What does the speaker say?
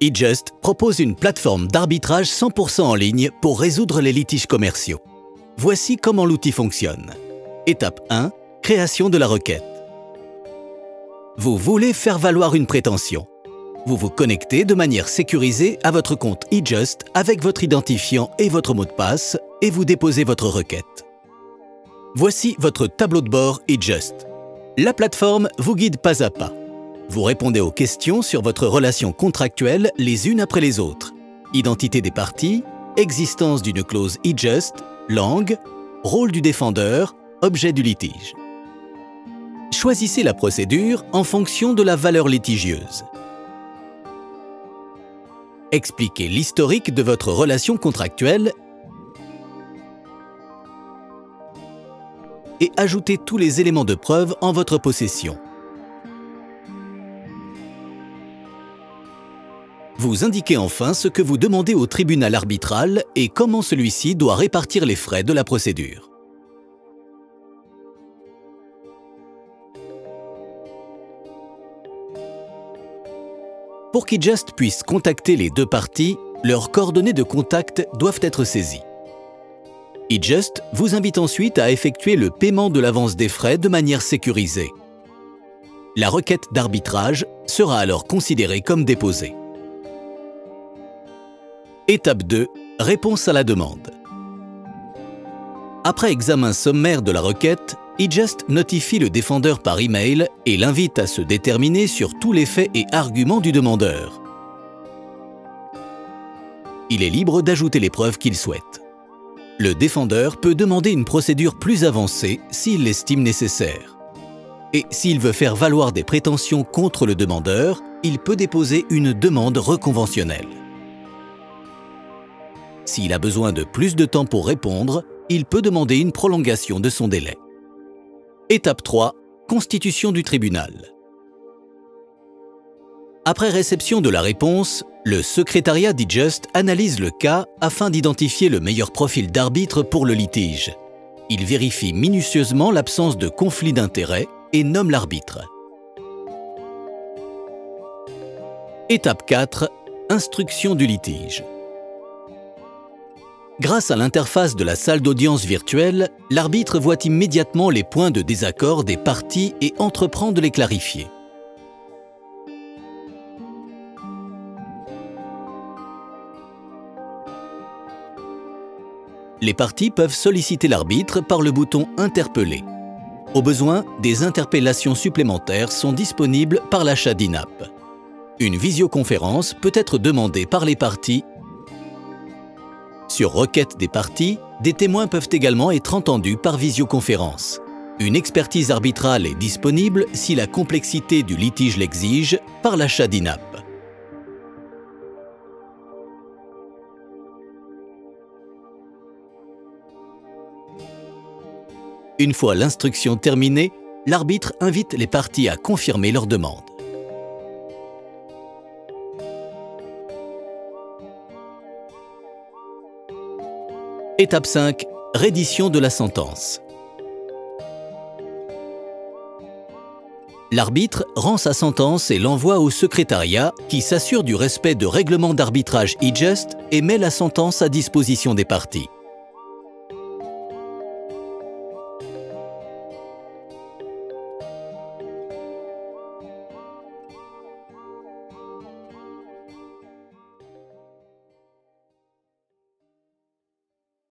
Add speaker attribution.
Speaker 1: eJust propose une plateforme d'arbitrage 100% en ligne pour résoudre les litiges commerciaux. Voici comment l'outil fonctionne. Étape 1. Création de la requête. Vous voulez faire valoir une prétention. Vous vous connectez de manière sécurisée à votre compte eJust avec votre identifiant et votre mot de passe et vous déposez votre requête. Voici votre tableau de bord eJust. La plateforme vous guide pas à pas. Vous répondez aux questions sur votre relation contractuelle les unes après les autres. Identité des parties, existence d'une clause eJust, langue, rôle du défendeur, objet du litige. Choisissez la procédure en fonction de la valeur litigieuse. Expliquez l'historique de votre relation contractuelle et ajoutez tous les éléments de preuve en votre possession. Vous indiquez enfin ce que vous demandez au tribunal arbitral et comment celui-ci doit répartir les frais de la procédure. Pour qu'eJust puisse contacter les deux parties, leurs coordonnées de contact doivent être saisies. eJust vous invite ensuite à effectuer le paiement de l'avance des frais de manière sécurisée. La requête d'arbitrage sera alors considérée comme déposée. Étape 2. Réponse à la demande. Après examen sommaire de la requête, eJust notifie le défendeur par email et l'invite à se déterminer sur tous les faits et arguments du demandeur. Il est libre d'ajouter les preuves qu'il souhaite. Le défendeur peut demander une procédure plus avancée s'il l'estime nécessaire. Et s'il veut faire valoir des prétentions contre le demandeur, il peut déposer une demande reconventionnelle. S'il a besoin de plus de temps pour répondre, il peut demander une prolongation de son délai. Étape 3. Constitution du tribunal. Après réception de la réponse, le secrétariat d'eJust analyse le cas afin d'identifier le meilleur profil d'arbitre pour le litige. Il vérifie minutieusement l'absence de conflit d'intérêts et nomme l'arbitre. Étape 4. Instruction du litige. Grâce à l'interface de la salle d'audience virtuelle, l'arbitre voit immédiatement les points de désaccord des parties et entreprend de les clarifier. Les parties peuvent solliciter l'arbitre par le bouton « Interpeller ». Au besoin, des interpellations supplémentaires sont disponibles par l'achat d'INAP. Une visioconférence peut être demandée par les parties. Sur requête des parties, des témoins peuvent également être entendus par visioconférence. Une expertise arbitrale est disponible si la complexité du litige l'exige par l'achat d'INAP. Une fois l'instruction terminée, l'arbitre invite les parties à confirmer leur demande. Étape 5. Reddition de la sentence. L'arbitre rend sa sentence et l'envoie au secrétariat qui s'assure du respect de règlements d'arbitrage eJust et met la sentence à disposition des parties.